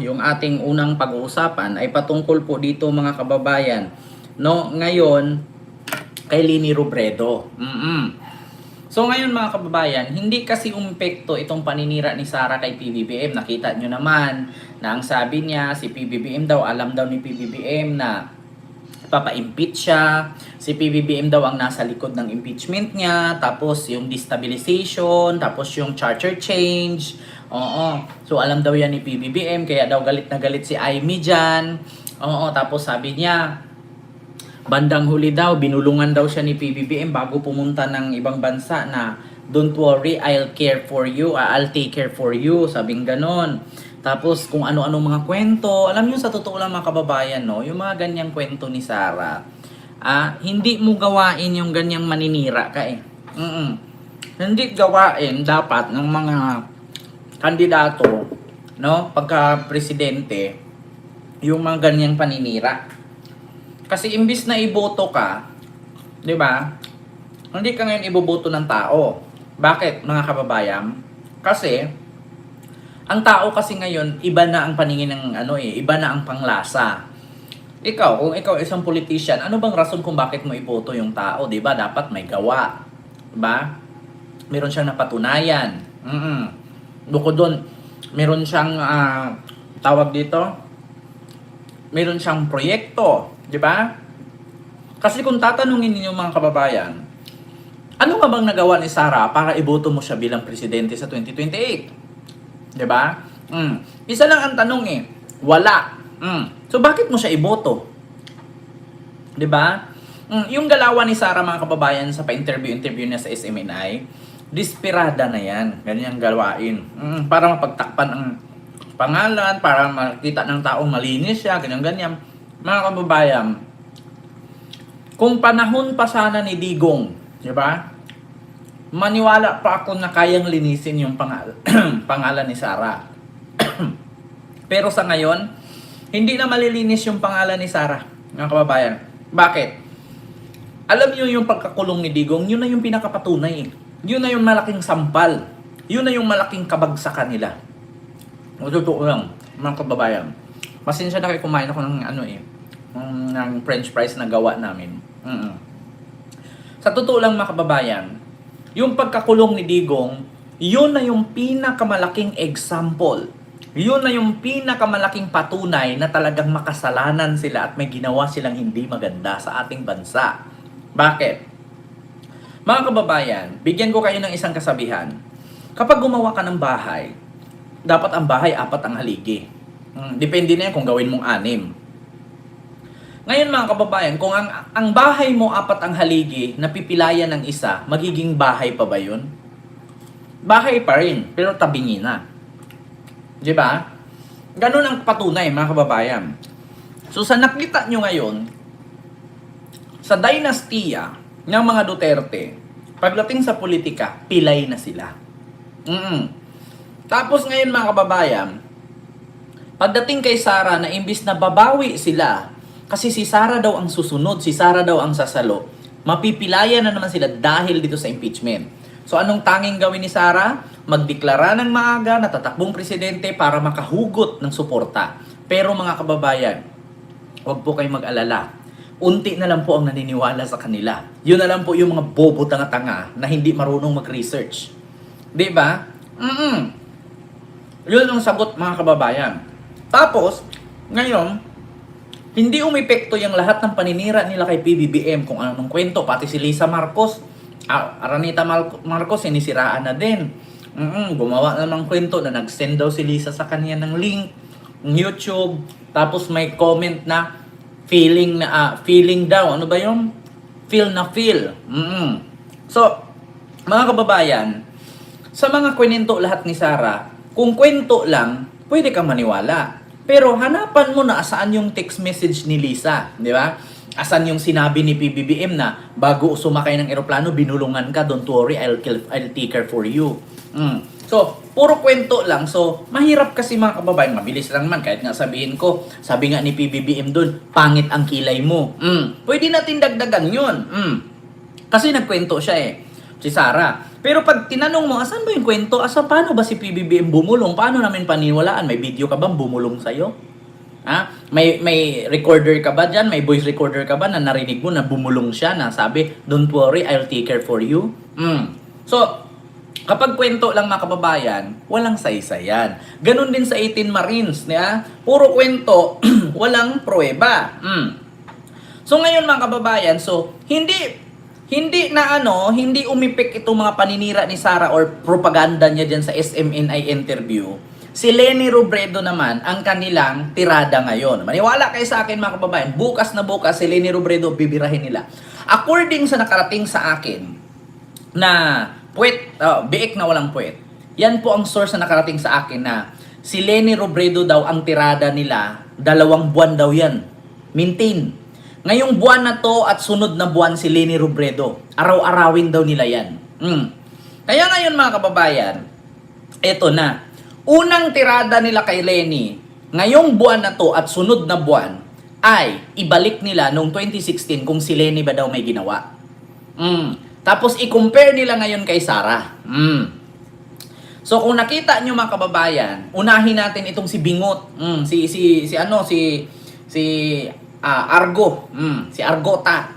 Yung ating unang pag-uusapan ay patungkol po dito mga kababayan. No, ngayon kay Leni Robredo. So ngayon mga kababayan, hindi kasi umepekto itong paninira ni Sara kay PBBM. Nakita nyo naman na ang sabi niya, si PBBM daw, alam daw ni PBBM na papa-impeach siya. Si PBBM daw ang nasa likod ng impeachment niya. Tapos yung destabilization, tapos yung charter change. Oo. So alam daw yan ni PBBM, kaya daw galit na galit si Amy dyan. Oo. Tapos sabi niya, bandang huli daw, binulungan daw siya ni PBBM bago pumunta ng ibang bansa na don't worry, I'll care for you, I'll take care for you, sabing ganon. Tapos kung ano-ano mga kwento, alam niyo sa totoo lang mga kababayan, no, yung mga ganyang kwento ni Sara, hindi mo gawain yung ganyang maninira ka eh. Hindi gawain dapat ng mga kandidato, no, pagka presidente, yung mga ganyang paninira. Kasi imbis na iboto ka, 'di ba? Hindi ka ngayon iboboto ng tao. Bakit, mga kababayan? Kasi ang tao kasi ngayon, iba na ang paningin ng iba na ang panglasa. Ikaw, kung ikaw isang politician, ano bang rason kung bakit mo iboto yung tao, 'di ba? Dapat may gawa. 'Di ba? Meron siyang napatunayan. Bukod doon, meron siyang tawag dito, meron siyang proyekto, 'di ba? Kasi kung tatanungin niyo mga kababayan, ano nga bang nagawa ni Sara para iboto mo siya bilang presidente sa 2028? 'Di ba? Isa lang ang tanong eh, wala. So bakit mo siya iboto? 'Di ba? Yung galawan ni Sara mga kababayan sa pa-interview niya sa SMNI, desperada na yan. Ganyan gawain. Para mapagtakpan ang pangalan, para makita ng taong malinis siya, ganyan-ganyan. Mga kababayan, kung panahon pa sana ni Digong, di ba? Maniwala pa ako na kayang linisin yung pangalan ni Sara. Pero sa ngayon, hindi na malilinis yung pangalan ni Sara, mga kababayan. Bakit? Alam niyo yung pagkakulong ni Digong, yun na yung pinakapatunay. Yun na yung malaking sampal. Yun na yung malaking kabagsakan nila. Totoo lang, mga kababayan. Pasensya na kayo kumain ako ng ng french fries na gawa namin. Sa totoo lang mga kababayan, yung pagkakulong ni Digong, yun na yung pinakamalaking example. Yun na yung pinakamalaking patunay na talagang makasalanan sila at may ginawa silang hindi maganda sa ating bansa. Bakit? Mga kababayan, bigyan ko kayo ng isang kasabihan. Kapag gumawa ka ng bahay, dapat ang bahay 4 ang haligi. Depende na yan kung gawin mong 6. Ngayon mga kababayan, kung ang bahay mo 4 ang haligi, napipilayan ng isa, magiging bahay pa ba yun? Bahay pa rin, pero tabingi na. Diba? Ganun ang patunay mga kababayan. So sa nakita nyo ngayon, sa dinastiya ng mga Duterte, pagdating sa politika, pilay na sila. Tapos ngayon mga kababayan, pagdating kay Sara na imbis na babawi sila, kasi si Sara daw ang susunod, si Sara daw ang sasalo, mapipilayan na naman sila dahil dito sa impeachment. So anong tanging gawin ni Sara? Magdeklara ng maaga na tatakbong presidente para makahugot ng suporta. Pero mga kababayan, huwag po kayong mag-alala. Unti na lang po ang naniniwala sa kanila. Yun na lang po yung mga bobo tanga-tanga na hindi marunong mag-research. Diba? Yun ang sagot mga kababayan. Tapos, ngayon, hindi umepekto yung lahat ng paninira nila kay PBBM kung anong kwento. Pati si Lisa Marcos, Aranita Marcos, sinisiraan na din. Gumawa na ng kwento na nag-send daw si Lisa sa kanya ng link, ng YouTube. Tapos may comment na, feeling daw. Ano ba yun? Feel na feel. So, mga kababayan, sa mga kwento lahat ni Sara, kung kwento lang, pwede kang maniwala. Pero hanapan mo na asaan yung text message ni Lisa. Di ba? Asan yung sinabi ni PBBM na bago sumakay ng eroplano, binulungan ka, don't worry, I'll take care for you. So, puro kwento lang. So, mahirap kasi mga kababayan. Mabilis lang man. Kahit nga sabihin ko, sabi nga ni PBBM dun, pangit ang kilay mo. Pwede natin dagdagan yun. Kasi nagkwento siya eh. Si Sara. Pero pag tinanong mo, asan ba yung kwento? Paano ba si PBBM bumulong? Paano namin paniwalaan? May video ka bang bumulong sa'yo? May recorder ka ba dyan? May voice recorder ka ba na narinig mo na bumulong siya na sabi, don't worry, I'll take care for you? So, kapag kwento lang mga kababayan, walang saysay yan. Ganon din sa 18 Marines. Puro kwento, walang pruweba. So ngayon mga kababayan, hindi umipik itong mga paninira ni Sara or propaganda niya dyan sa SMNI interview. Si Leni Robredo naman ang kanilang tirada ngayon. Maniwala kayo sa akin mga kababayan, bukas na bukas si Leni Robredo bibirahin nila. According sa nakarating sa akin na biik na walang puwet. Yan po ang source na nakarating sa akin na si Leni Robredo daw ang tirada nila, 2 buwan daw yan. Maintain. Ngayong buwan na to at sunod na buwan si Leni Robredo. Araw-arawin daw nila yan. Kaya ngayon mga kababayan, eto na. Unang tirada nila kay Leni, ngayong buwan na to at sunod na buwan, ay ibalik nila noong 2016 kung si Leni ba daw may ginawa. Tapos i-compare nila ngayon kay Sara. So kung nakita nyo mga kababayan, unahin natin itong si Bingot, Argo, si Argota.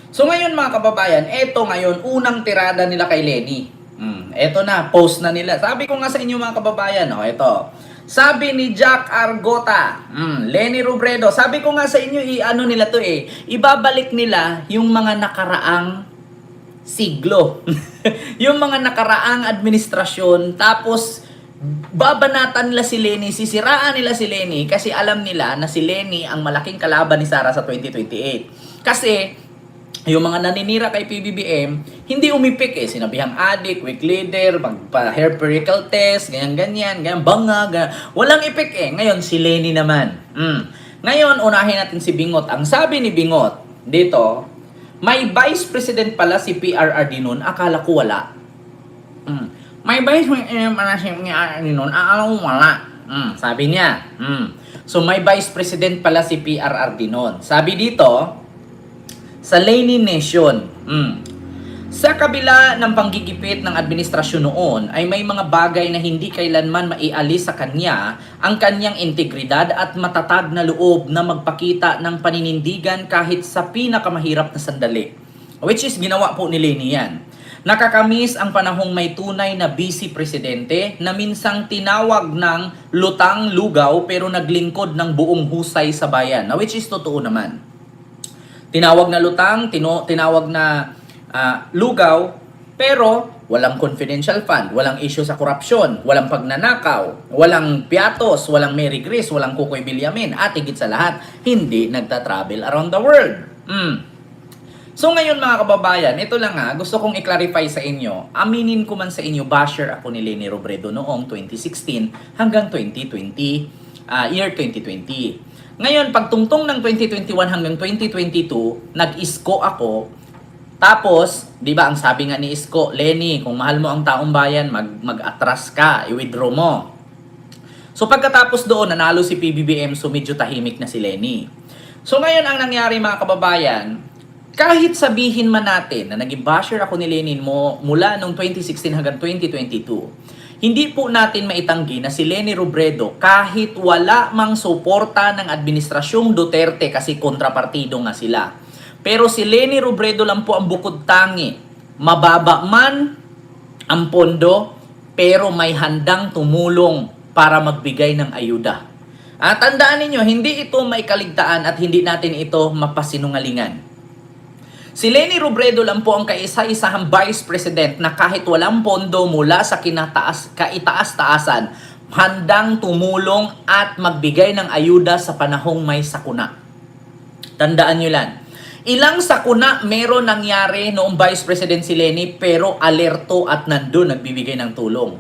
So ngayon mga kababayan, eto ngayon unang tirada nila kay Leni. Eto na, post na nila. Sabi ko nga sa inyo mga kababayan, eto. Sabi ni Jack Argota, Leni Robredo, sabi ko nga sa inyo, nila to ibabalik nila yung mga nakaraang siglo. Yung mga nakaraang administrasyon, tapos babanatan nila si Leni, sisiraan nila si Leni kasi alam nila na si Leni ang malaking kalaban ni Sara sa 2028. Kasi yung mga naninira kay PBBM, hindi umipik sinabihang adik, weak leader, magpa-hair follicle test, ganyan, banga, ganyan. Walang ipik Ngayon, si Leni naman. Ngayon, unahin natin si Bingot. Ang sabi ni Bingot, dito, may vice president pala si PRRD nun, akala ko wala. May vice president pala si PRRD nun, akala ko wala. Sabi niya. So, may vice president pala si PRRD nun. Sabi dito, sa Leni Nation, sa kabila ng panggigipit ng administrasyon noon ay may mga bagay na hindi kailanman maialis sa kanya ang kanyang integridad at matatag na loob na magpakita ng paninindigan kahit sa pinakamahirap na sandali. Which is ginawa po ni Leni yan. Nakakamiss ang panahong may tunay na vice presidente na minsang tinawag ng lutang lugaw pero naglingkod ng buong husay sa bayan. Which is totoo naman. Tinawag na lutang, tinawag na lugaw, pero walang confidential fund, walang issue sa korupsyon, walang pagnanakaw, walang piatos, walang Mary Grace, walang Kukoy Bilyamin, at higit sa lahat, hindi nagta-travel around the world. So ngayon mga kababayan, ito lang gusto kong i-clarify sa inyo, aminin ko man sa inyo, basher ako ni Leni Robredo noong 2016 hanggang 2020, year 2020. Ngayon, pagtungtong ng 2021 hanggang 2022, nag-isko ako. Tapos, di ba ang sabi nga ni Isko, Leni, kung mahal mo ang taong bayan, mag-atras ka, i-withdraw mo. So pagkatapos doon, nanalo si PBBM, so medyo tahimik na si Leni. So ngayon, ang nangyari mga kababayan, kahit sabihin man natin na naging basher ako ni Leni mula noong 2016 hanggang 2022, hindi po natin maitanggi na si Leni Robredo kahit wala mang suporta ng administrasyong Duterte kasi kontrapartido nga sila. Pero si Leni Robredo lang po ang bukod tangi. Mababa man ang pondo pero may handang tumulong para magbigay ng ayuda. At tandaan ninyo, hindi ito maikaligtaan at hindi natin ito mapasinungalingan. Si Leni Robredo lang po ang kaisa-isahang vice president na kahit walang pondo mula sa kaitaas-taasan, handang tumulong at magbigay ng ayuda sa panahong may sakuna. Tandaan nyo lang. Ilang sakuna meron nangyari noong vice president si Leni pero alerto at nandun nagbibigay ng tulong.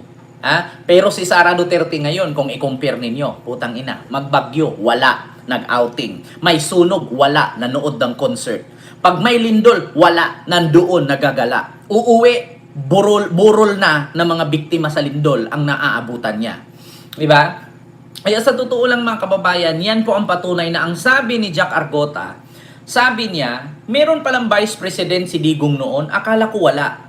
Pero si Sara Duterte ngayon, kung i-compare ninyo, putang ina, magbagyo, wala, nag-outing. May sunog, wala, nanood ng concert. Pag may lindol, wala, nandoon nagagala. Uuwi, burol na ng mga biktima sa lindol ang naaabutan niya. Diba? Kaya sa totoo lang mga kababayan, yan po ang patunay na ang sabi ni Jack Argota, sabi niya, meron palang vice president si Digong noon, akala ko wala.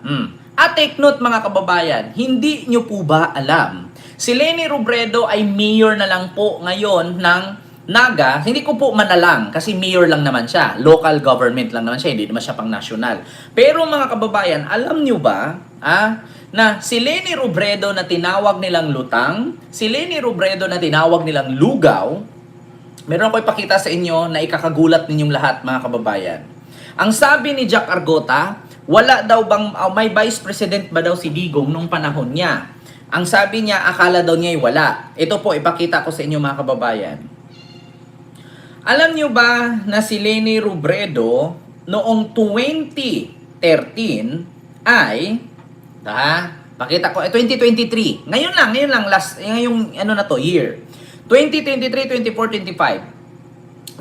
At take note mga kababayan, hindi nyo po ba alam, si Leni Robredo ay mayor na lang po ngayon ng Naga. Hindi ko po manalang kasi mayor lang naman siya. Local government lang naman siya, hindi naman siya pang national. Pero mga kababayan, alam nyo ba na si Leni Robredo na tinawag nilang lutang, si Leni Robredo na tinawag nilang lugaw, meron ako ipakita sa inyo na ikakagulat ninyong lahat mga kababayan. Ang sabi ni Jack Argota, wala daw bang, may vice president ba daw si Digong nung panahon niya? Ang sabi niya, akala daw niya ay wala. Ito po, ipakita ko sa inyo mga kababayan. Alam niyo ba na si Leni Robredo noong 2013 ay, pakita ko, 2023. Ngayon lang, ngayong ano na to, year. 2023, 24,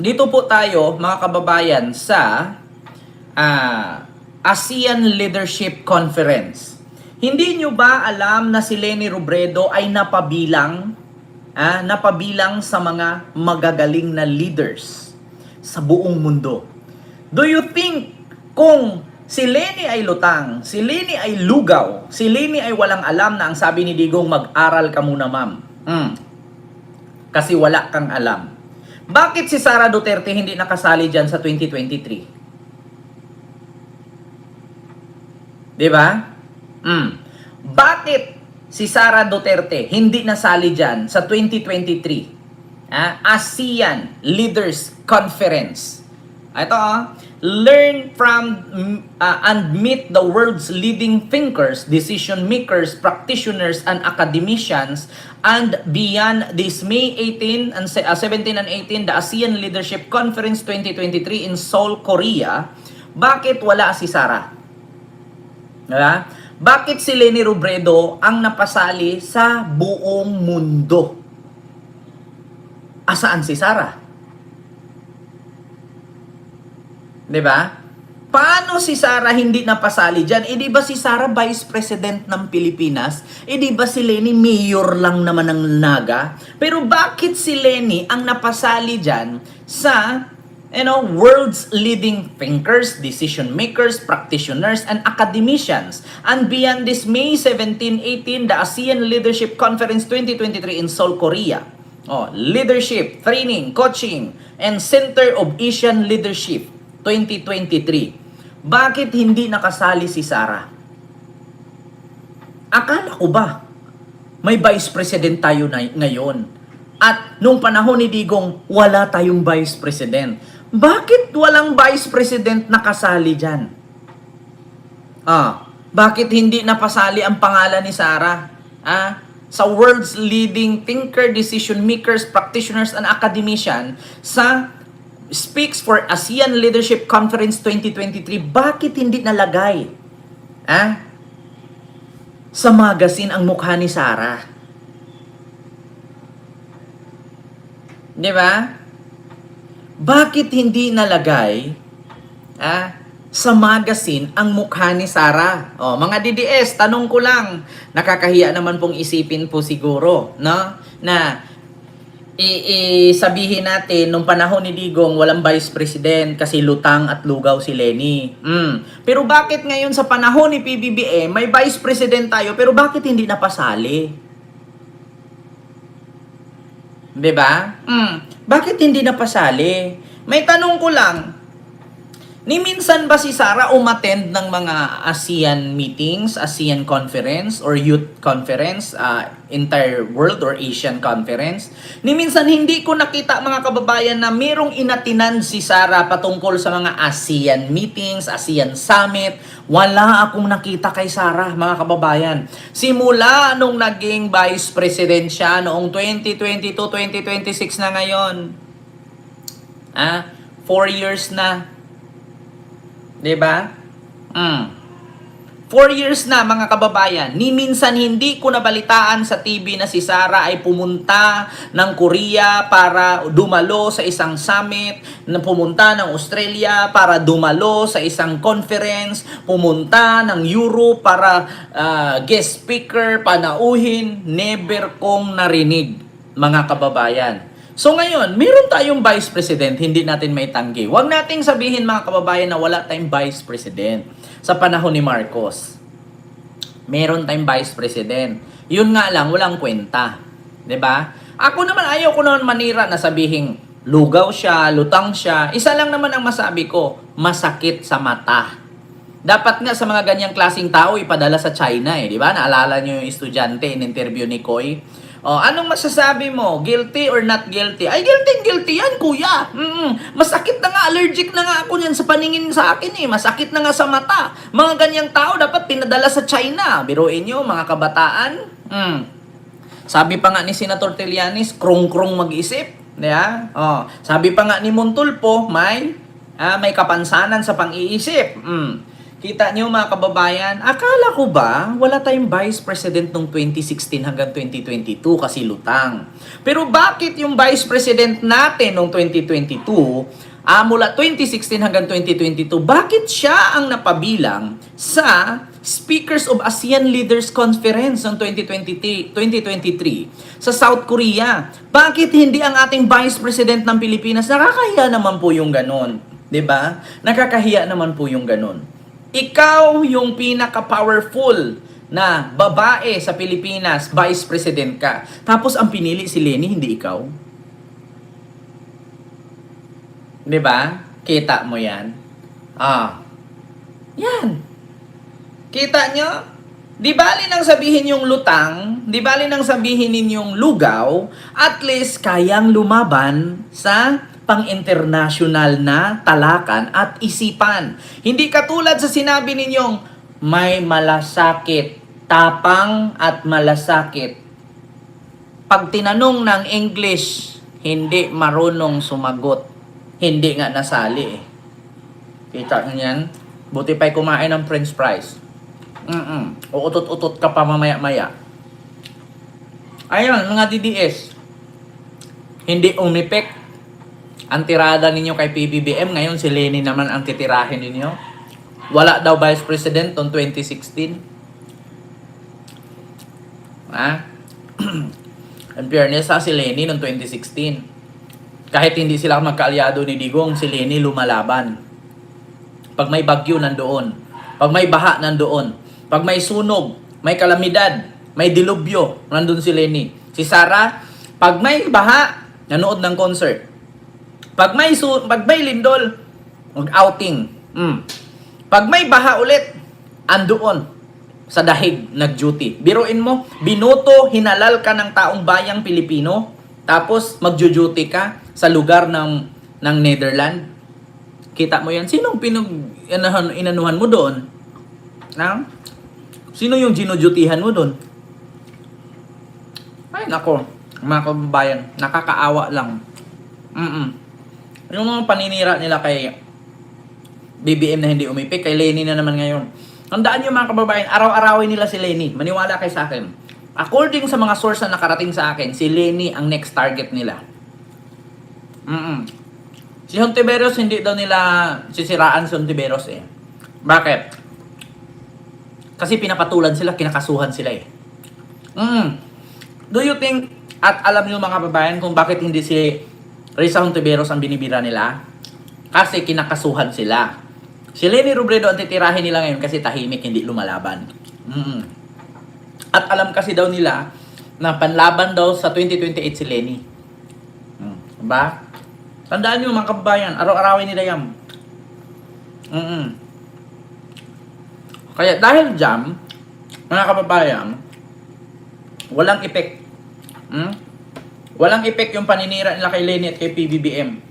25. Dito po tayo, mga kababayan, sa ASEAN Leadership Conference. Hindi nyo ba alam na si Leni Robredo ay napabilang sa mga magagaling na leaders sa buong mundo? Do you think kung si Leni ay lutang, si Leni ay lugaw, si Leni ay walang alam na ang sabi ni Digong, mag-aral ka muna ma'am? Kasi wala kang alam. Bakit si Sara Duterte hindi nakasali dyan sa 2023? Diba? Bakit si Sara Duterte hindi nasali dyan sa 2023 ASEAN Leaders Conference? Ito learn from and meet the world's leading thinkers, decision makers, practitioners, and academicians. And beyond this May 18 and 17 and 18, the ASEAN Leadership Conference 2023 in Seoul, Korea. Bakit wala si Sara? Diba? Bakit si Leni Robredo ang napasali sa buong mundo? Asaan si Sara? Diba? Paano si Sara hindi napasali dyan? Di ba si Sara Vice President ng Pilipinas? Di ba si Leni mayor lang naman ng Naga? Pero bakit si Leni ang napasali dyan sa world's leading thinkers, decision makers, practitioners, and academicians? And beyond this May 17-18, the ASEAN Leadership Conference 2023 in Seoul, Korea. Leadership, Training, Coaching, and Center of Asian Leadership 2023. Bakit hindi nakasali si Sara? Akala ko ba may vice president tayo ngayon? At nung panahon ni Digong, wala tayong vice president. Bakit walang vice president nakasali dyan? Bakit hindi napasali ang pangalan ni Sara? Sa world's leading thinker, decision makers, practitioners, and academician sa Speaks for ASEAN Leadership Conference 2023, bakit hindi nalagay sa magazine ang mukha ni Sara? Di ba? Bakit hindi nalagay sa magazine ang mukha ni Sara? Mga DDS, tanong ko lang, nakakahiya naman pong isipin po siguro, no? Na sabihin natin, nung panahon ni Digong, walang vice president kasi lutang at lugaw si Leni. Pero bakit ngayon sa panahon ni PBBM, may vice president tayo, pero bakit hindi napasali? Diba? Bakit hindi napasali? May tanong ko lang, ni minsan ba si Sara umattend ng mga ASEAN meetings, ASEAN conference, or youth conference, entire world or Asian conference? Ni minsan hindi ko nakita mga kababayan na merong inatinan si Sara patungkol sa mga ASEAN meetings, ASEAN summit. Wala akong nakita kay Sara mga kababayan. Simula nung naging vice president siya noong 2022, 2026 na ngayon. 4 years na. Diba? 4 years na mga kababayan. Ni minsan hindi ko nabalitaan sa TV na si Sara ay pumunta ng Korea para dumalo sa isang summit, na pumunta ng Australia para dumalo sa isang conference, pumunta ng Europe para guest speaker, panauhin. Never kong narinig mga kababayan. So ngayon, meron tayong vice president, hindi natin may tanggi. Huwag nating sabihin mga kababayan na wala tayong vice president sa panahon ni Marcos. Meron tayong vice president. Yun nga lang, walang kwenta. 'Di ba? Ako naman, ayaw ko naman manira na sabihing lugaw siya, lutang siya. Isa lang naman ang masabi ko, masakit sa mata. Dapat nga sa mga ganyang klaseng tao, ipadala sa China 'di ba? Naalala niyo yung estudyante in interview ni Koy? Oh, anong masasabi mo? Guilty or not guilty? Ay, guilty yan, kuya. Masakit na nga, allergic na nga ako niyan sa paningin sa akin eh. Masakit na nga sa mata. Mga ganyang tao dapat pinadala sa China. Biruin nyo, mga kabataan. Sabi pa nga ni Senator Trillanes, krong-krong mag-isip. Yeah? Oh, sabi pa nga ni Montulpo, may kapansanan sa pang-iisip. Kita niyo mga kababayan, akala ko ba wala tayong vice president noong 2016 hanggang 2022 kasi lutang. Pero bakit yung vice president natin noong 2022, mula 2016 hanggang 2022, bakit siya ang napabilang sa Speakers of ASEAN Leaders Conference noong 2023 sa South Korea? Bakit hindi ang ating vice president ng Pilipinas? Nakakahiya naman po yung ganon. 'Di ba? Nakakahiya naman po yung ganon. Ikaw yung pinaka-powerful na babae sa Pilipinas, vice president ka. Tapos ang pinili si Leni, hindi ikaw. 'Di ba? Kita mo 'yan. Yan. Kita nyo? Di bali nang sabihin yung lutang, di bali nang sabihin ninyong lugaw, at least kayang lumaban sa pang-international na talakan at isipan. Hindi katulad sa sinabi ninyong may malasakit, tapang at malasakit. Pag tinanong ng English, hindi marunong sumagot. Hindi nga nasali eh. Kita nyo yan? Buti pa'y kumain ng french fries. Uutot-utot ka pa mamaya-maya. Ayun, mga DDS. Hindi umipek ang tirada ninyo kay PBBM. Ngayon si Leni naman ang titirahin ninyo. Wala daw Vice President noong 2016. In fairness si Leni noong 2016. Kahit hindi sila magkaalyado ni Digong, si Leni lumalaban. Pag may bagyo, nandoon. Pag may baha, nandoon. Pag may sunog, may kalamidad, may dilubyo, nandun si Leni. Si Sara, pag may baha, nanood ng concert. Pag may lindol, mag-outing. Pag may baha ulit, andoon sa dahig, nag-duty. Biruin mo, binoto, hinalal ka ng taong bayang Pilipino, tapos mag-duty ka sa lugar ng Netherlands. Kita mo yan. Sinong inanuhan mo doon? Sino yung ginudutihan mo doon? Ay, nako. Mga kababayan, nakakaawa lang. Yung mga paninira nila kay BBM na hindi umipik, kay Leni na naman ngayon. Tandaan nyo mga kababayan, araw-arawin nila si Leni. Maniwala kayo sa akin. According sa mga source na nakarating sa akin, si Leni ang next target nila. Si Hontiveros, hindi daw nila sisiraan si Hontiveros eh. Bakit? Kasi pinapatulan sila, kinakasuhan sila eh. Do you think, at alam nyo mga kababayan kung bakit hindi si Risa Hontiveros ang binibira nila? Kasi kinakasuhan sila. Si Leni Robredo ang titirahin nila ngayon kasi tahimik, hindi lumalaban. At alam kasi daw nila na panlaban daw sa 2028 si Leni. Diba? Tandaan nyo mga kababayan, araw-arawin nila yan. Kaya dahil dyan, mga kababayan, walang epek. Walang epek yung paninira nila kay Leni at kay PBBM.